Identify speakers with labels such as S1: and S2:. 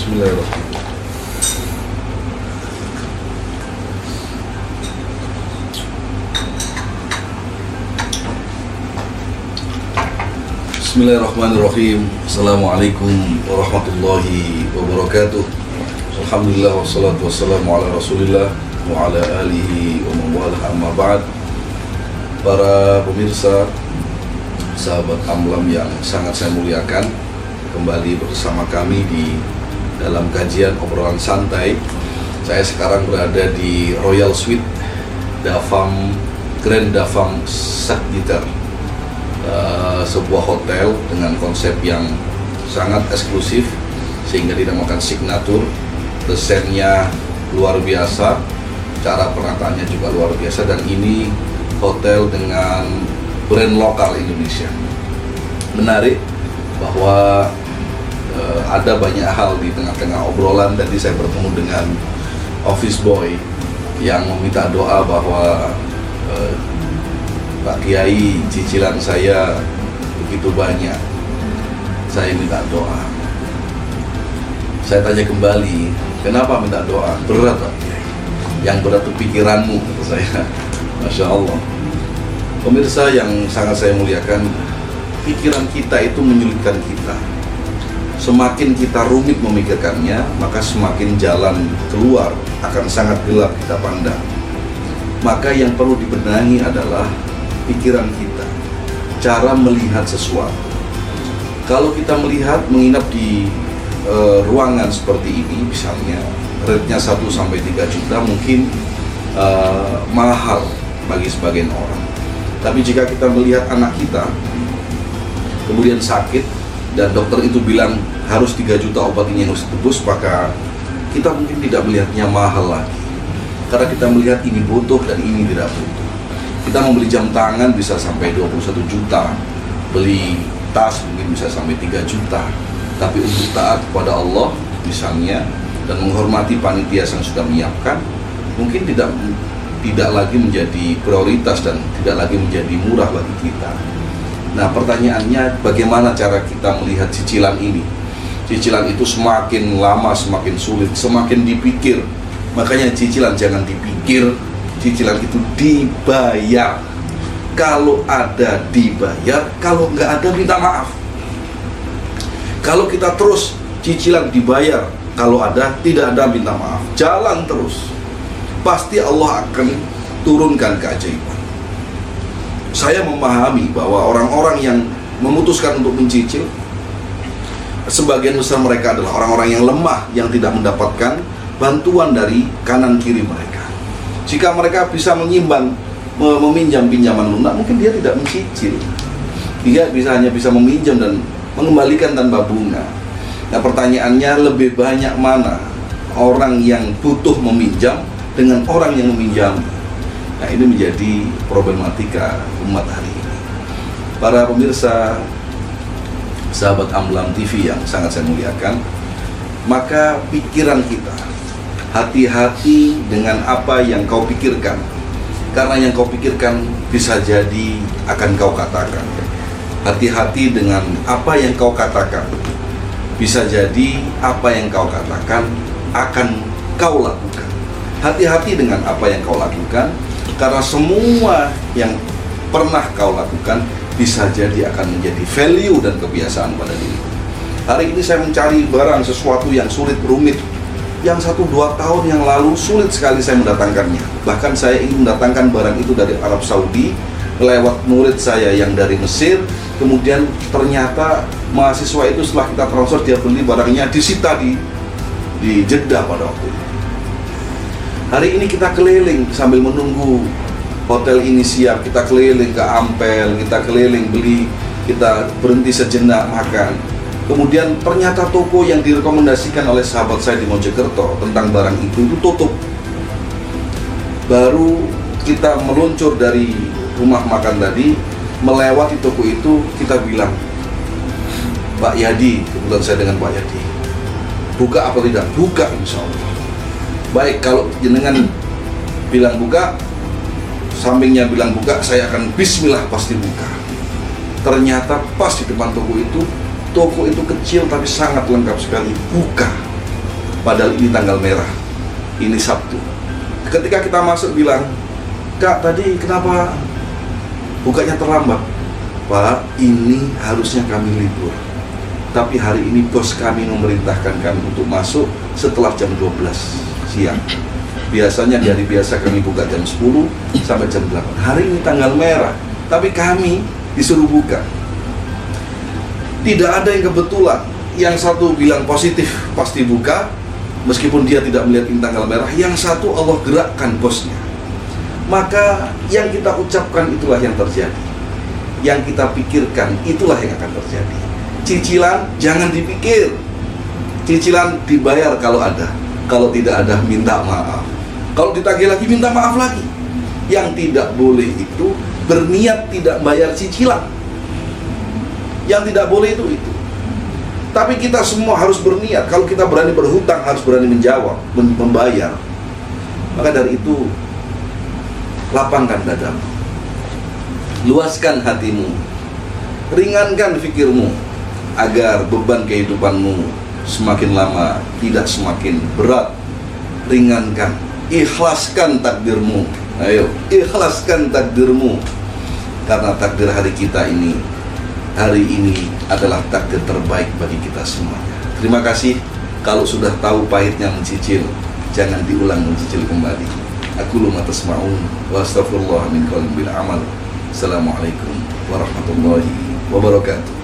S1: Bismillahirrahmanirrahim. Bismillahirrahmanirrahim. Assalamualaikum warahmatullahi wabarakatuh. Alhamdulillah wassalatu wassalamu ala Rasulillah wa ala alihi wa mawalah, amma ba'd. Para pemirsa, sahabat Amlam yang sangat saya muliakan, kembali bersama kami di dalam kajian obrolan santai. Saya sekarang berada di Royal Suite Davang, Grand Davang Sagitar, sebuah hotel dengan konsep yang sangat eksklusif sehingga dinamakan signature. Desainnya luar biasa, cara penataannya juga luar biasa, dan ini hotel dengan brand lokal Indonesia. Menarik bahwa ada banyak hal di tengah-tengah obrolan. Tadi saya bertemu dengan office boy yang meminta doa bahwa Pak Kiai, cicilan saya begitu banyak, saya minta doa. Saya tanya kembali, kenapa minta doa? Berat Pak Kiai. Yang berat itu pikiranmu, kata saya. Masya Allah. Pemirsa yang sangat saya muliakan, pikiran kita itu menyulitkan kita. Semakin kita rumit memikirkannya, maka semakin jalan keluar akan sangat gelap kita pandang. Maka yang perlu dibenahi adalah pikiran kita, cara melihat sesuatu. Kalau kita melihat, menginap di ruangan seperti ini, misalnya rate-nya 1-3 juta mungkin mahal bagi sebagian orang. Tapi jika kita melihat anak kita kemudian sakit dan dokter itu bilang harus 3 juta obat ini yang harus ditebus, maka kita mungkin tidak melihatnya mahal lagi, karena kita melihat ini butuh dan ini tidak butuh. Kita membeli jam tangan bisa sampai 21 juta, beli tas mungkin bisa sampai 3 juta. Tapi untuk taat kepada Allah misalnya, dan menghormati panitia yang sudah menyiapkan, mungkin tidak lagi menjadi prioritas dan tidak lagi menjadi murah bagi kita. Nah, pertanyaannya, bagaimana cara kita melihat cicilan ini? Cicilan itu semakin lama semakin sulit, semakin dipikir. Makanya cicilan jangan dipikir, cicilan itu dibayar. Kalau ada dibayar, kalau nggak ada minta maaf. Kalau kita terus cicilan dibayar, kalau ada tidak ada minta maaf, jalan terus, pasti Allah akan turunkan keajaiban. Saya memahami bahwa orang-orang yang memutuskan untuk mencicil, sebagian besar mereka adalah orang-orang yang lemah, yang tidak mendapatkan bantuan dari kanan kiri mereka. Jika mereka bisa menyimbang, meminjam pinjaman lunak, mungkin dia tidak mencicil. Dia hanya bisa meminjam dan mengembalikan tanpa bunga. Nah, pertanyaannya, lebih banyak mana orang yang butuh meminjam dengan orang yang meminjam? Nah, ini menjadi problematika umat hari ini. Para pemirsa, sahabat Amlam TV yang sangat saya muliakan, maka pikiran kita, hati-hati dengan apa yang kau pikirkan, karena yang kau pikirkan bisa jadi akan kau katakan. Hati-hati dengan apa yang kau katakan, bisa jadi apa yang kau katakan akan kau lakukan. Hati-hati dengan apa yang kau lakukan, karena semua yang pernah kau lakukan bisa jadi akan menjadi value dan kebiasaan pada diri. Hari ini saya mencari barang sesuatu yang sulit, rumit, yang 1-2 tahun yang lalu sulit sekali saya mendatangkannya. Bahkan saya ingin mendatangkan barang itu dari Arab Saudi lewat murid saya yang dari Mesir. Kemudian ternyata mahasiswa itu setelah kita transfer, dia beli barangnya disita di Jeddah pada waktu itu. Hari ini kita keliling sambil menunggu hotel ini siap, kita keliling ke Ampel, kita keliling beli, kita berhenti sejenak makan. Kemudian ternyata toko yang direkomendasikan oleh sahabat saya di Mojokerto tentang barang itu tutup. Baru kita meluncur dari rumah makan tadi, melewati toko itu, kita bilang, Pak Yadi, kebetulan saya dengan Pak Yadi, buka apa tidak? Buka, insya Allah. Baik, kalau jenengan bilang buka, sampingnya bilang buka, saya akan bismillah pasti buka. Ternyata pas di depan toko itu kecil tapi sangat lengkap sekali, buka. Padahal ini tanggal merah, ini Sabtu. Ketika kita masuk bilang, "Kak, tadi kenapa bukanya terlambat?" "Pak, ini harusnya kami libur, tapi hari ini bos kami memerintahkan kami untuk masuk setelah jam 12 siang. Biasanya di hari biasa kami buka jam 10 sampai jam 8. Hari ini tanggal merah, tapi kami disuruh buka." Tidak ada yang kebetulan. Yang satu bilang positif pasti buka, meskipun dia tidak melihat ini tanggal merah. Yang satu Allah gerakkan bosnya. Maka yang kita ucapkan itulah yang terjadi. Yang kita pikirkan itulah yang akan terjadi. Cicilan jangan dipikir. Cicilan dibayar kalau ada. Kalau tidak ada, minta maaf. Kalau ditagih lagi, minta maaf lagi. Yang tidak boleh itu berniat tidak bayar cicilan. Yang tidak boleh itu. Tapi kita semua harus berniat. Kalau kita berani berhutang, harus berani menjawab, membayar. Maka dari itu, lapangkan dadamu, luaskan hatimu, ringankan fikirmu, agar beban kehidupanmu semakin lama tidak semakin berat. Ringankan, ikhlaskan takdirmu. Ayo, ikhlaskan takdirmu. Karena takdir hari kita ini, hari ini adalah takdir terbaik bagi kita semuanya. Terima kasih. Kalau sudah tahu pahitnya mencicil, jangan diulang mencicil kembali. Aku lu matasma'un wa astaghfirullah min qalbi bil amal. Assalamualaikum warahmatullahi wabarakatuh.